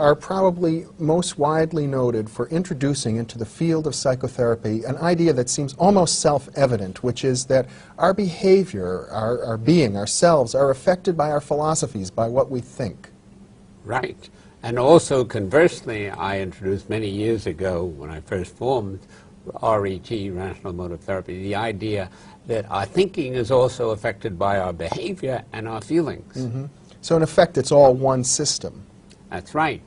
are probably most widely noted for introducing into the field of psychotherapy an idea that seems almost self-evident, which is that our behavior, our being, ourselves, are affected by our philosophies, by what we think. Right. And also, conversely, I introduced many years ago, when I first formed RET, Rational Emotive Therapy, the idea that our thinking is also affected by our behavior and our feelings. Mm-hmm. So in effect, it's all one system. That's right.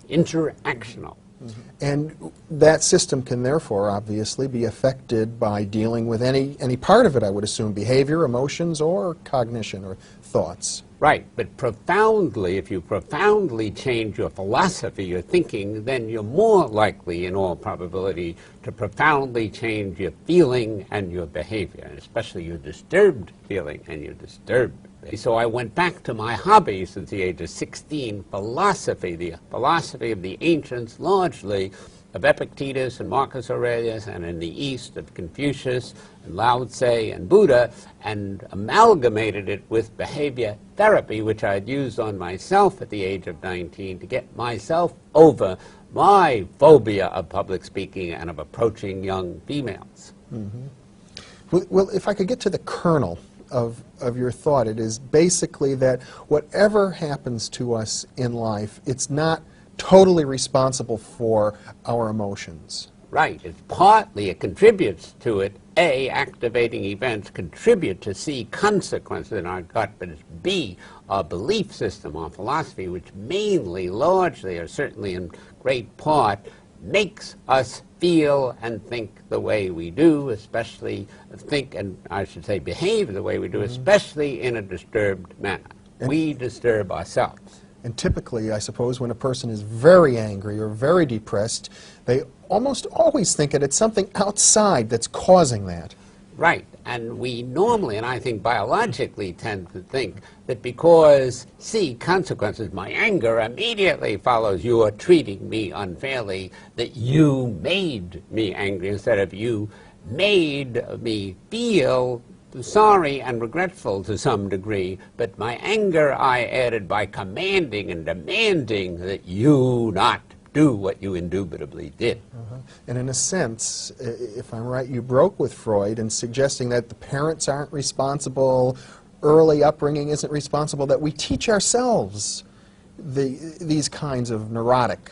Interactional. Mm-hmm. And that system can therefore obviously be affected by dealing with any part of it, I would assume, behavior, emotions, or cognition or thoughts. Right, but profoundly, if you profoundly change your philosophy, your thinking, then you're more likely, in all probability, to profoundly change your feeling and your behavior, and especially your disturbed feeling and your disturbed behavior. So I went back to my hobby since the age of 16, philosophy, the philosophy of the ancients, largely of Epictetus and Marcus Aurelius, and in the East of Confucius and Lao Tse and Buddha, and amalgamated it with behavior therapy, which I'd used on myself at the age of 19 to get myself over my phobia of public speaking and of approaching young females. Mm-hmm. Well, if I could get to the kernel of your thought, it is basically that whatever happens to us in life, it's not totally responsible for our emotions. Right. It's partly, it contributes to it. A, activating events contribute to C, consequences in our gut, but it's B, our belief system, our philosophy, which mainly, largely, or certainly in great part, makes us feel and think the way we do, especially think and, I should say, behave the way we do, especially in a disturbed manner. We disturb ourselves. And typically, I suppose, when a person is very angry or very depressed, they almost always think that it's something outside that's causing that. Right. And we normally, and I think biologically, tend to think that because, see, consequences, my anger immediately follows you are treating me unfairly, that you made me angry instead of you made me feel sorry and regretful to some degree, but my anger I added by commanding and demanding that you not do what you indubitably did. And in a sense, if I'm right, you broke with Freud in suggesting that the parents aren't responsible, early upbringing isn't responsible, that we teach ourselves these kinds of neurotic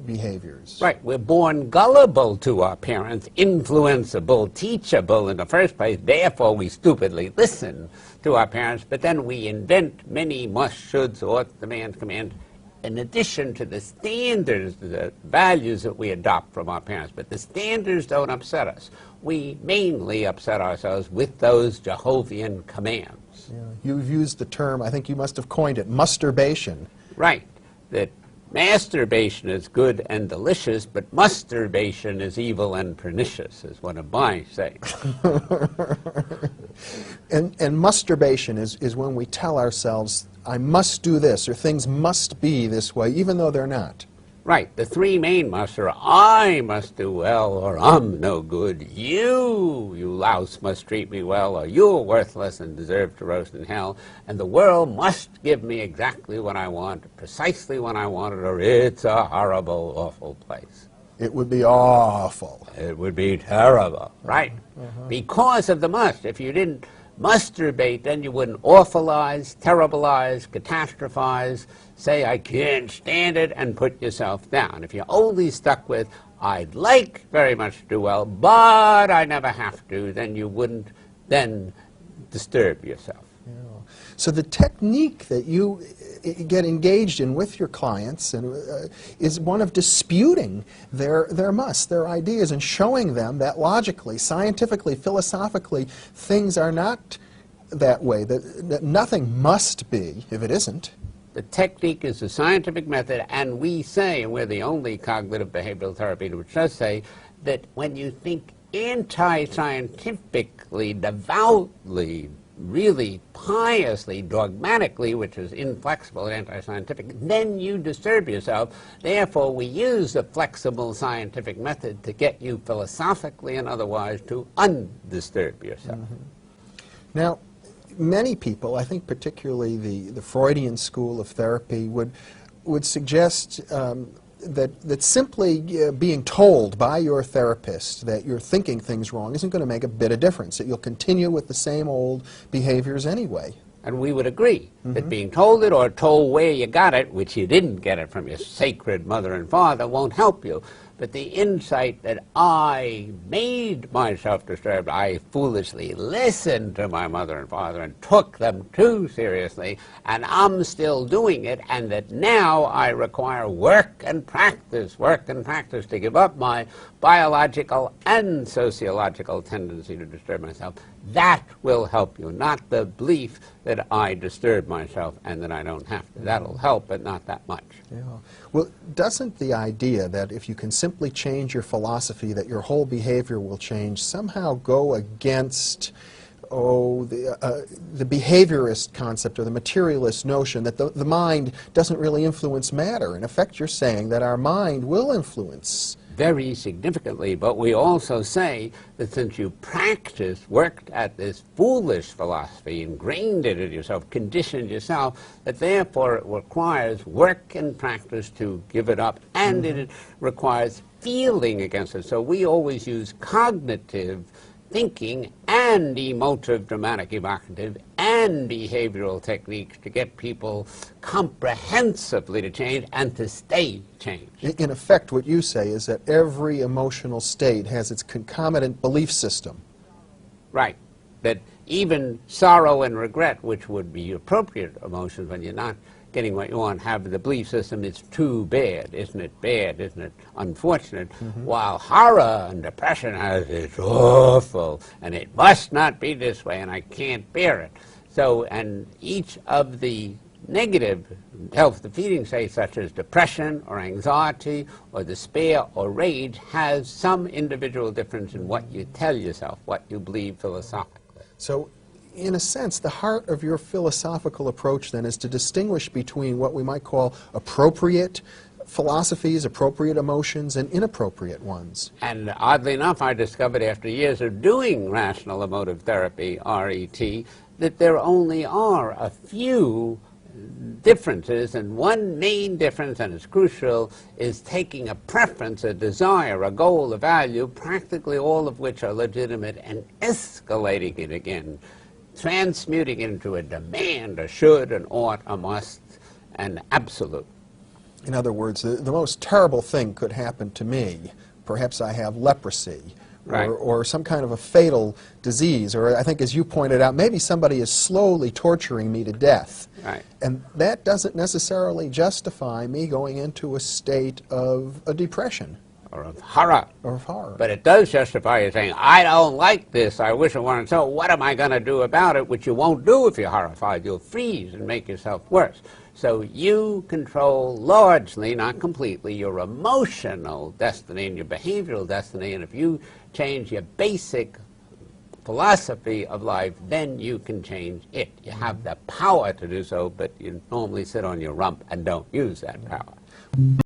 behaviors. Right. We're born gullible to our parents, influenceable, teachable in the first place. Therefore, we stupidly listen to our parents, but then we invent many must, shoulds, ought, demands, commands, in addition to the standards, the values that we adopt from our parents. But the standards don't upset us. We mainly upset ourselves with those Jehovian commands. Yeah. You've used the term, I think you must have coined it, masturbation. Right. That masturbation is good and delicious, but masturbation is evil and pernicious, is one of my sayings. And masturbation is when we tell ourselves, I must do this, or things must be this way, even though they're not. Right. The three main musts are, I must do well, or I'm no good. You louse, must treat me well, or you're worthless and deserve to roast in hell. And the world must give me exactly what I want, precisely when I want it, or it's a horrible, awful place. It would be awful. It would be terrible. Right. Because of the must. If you didn't masturbate, then you wouldn't awfulize, terribilize, catastrophize, say, I can't stand it, and put yourself down. If you're only stuck with, I'd like very much to do well, but I never have to, then you wouldn't then disturb yourself. Yeah. So the technique that you get engaged in with your clients is one of disputing their musts, their ideas, and showing them that logically, scientifically, philosophically, things are not that way, that nothing must be if it isn't. The technique is the scientific method, and we say, and we're the only cognitive behavioral therapy which does say, that when you think anti-scientifically, devoutly, really piously, dogmatically, which is inflexible and anti-scientific, then you disturb yourself. Therefore, we use the flexible scientific method to get you philosophically and otherwise to undisturb yourself. Now, many people, I think particularly the Freudian school of therapy, would would suggest that simply being told by your therapist that you're thinking things wrong isn't going to make a bit of difference, that you'll continue with the same old behaviors anyway. And we would agree that being told it or told where you got it, which you didn't get it from your sacred mother and father, won't help you. But the insight that I made myself disturbed, I foolishly listened to my mother and father and took them too seriously, and I'm still doing it, and that now I require work and practice to give up my biological and sociological tendency to disturb myself. That will help you, not the belief that I disturb myself and that I don't have to. That'll help, but not that much. Yeah. Well, doesn't the idea that if you can simply change your philosophy, that your whole behavior will change, somehow go against the behaviorist concept or the materialist notion that the mind doesn't really influence matter? In effect, you're saying that our mind will influence very significantly, but we also say that since you worked at this foolish philosophy, ingrained it in yourself, conditioned yourself, that therefore it requires work and practice to give it up, and it requires feeling against it. So we always use cognitive thinking and emotive, dramatic, evocative, and behavioral techniques to get people comprehensively to change and to stay changed. In effect, what you say is that every emotional state has its concomitant belief system. Right. That even sorrow and regret, which would be appropriate emotions when you're not getting what you want, have the belief system, it's too bad, isn't it unfortunate, while horror and depression has it's awful, and it must not be this way, and I can't bear it. So, and each of the negative self-defeating states, such as depression or anxiety or despair or rage, has some individual difference in what you tell yourself, what you believe philosophically. So, in a sense, the heart of your philosophical approach then is to distinguish between what we might call appropriate philosophies, appropriate emotions, and inappropriate ones. And oddly enough, I discovered after years of doing rational emotive therapy, RET, that there only are a few differences, and one main difference, and it's crucial, is taking a preference, a desire, a goal, a value, practically all of which are legitimate, and escalating it again, transmuting it into a demand, a should, an ought, a must, an absolute. In other words, the most terrible thing could happen to me. Perhaps I have leprosy, right, or some kind of a fatal disease, or I think, as you pointed out, maybe somebody is slowly torturing me to death. Right. And that doesn't necessarily justify me going into a state of a depression. Or of horror. Or of horror. But it does justify you saying, I don't like this, I wish it weren't so, what am I going to do about it? Which you won't do if you're horrified. You'll freeze and make yourself worse. So you control largely, not completely, your emotional destiny and your behavioral destiny, and if you change your basic philosophy of life, then you can change it. You have the power to do so, but you normally sit on your rump and don't use that power.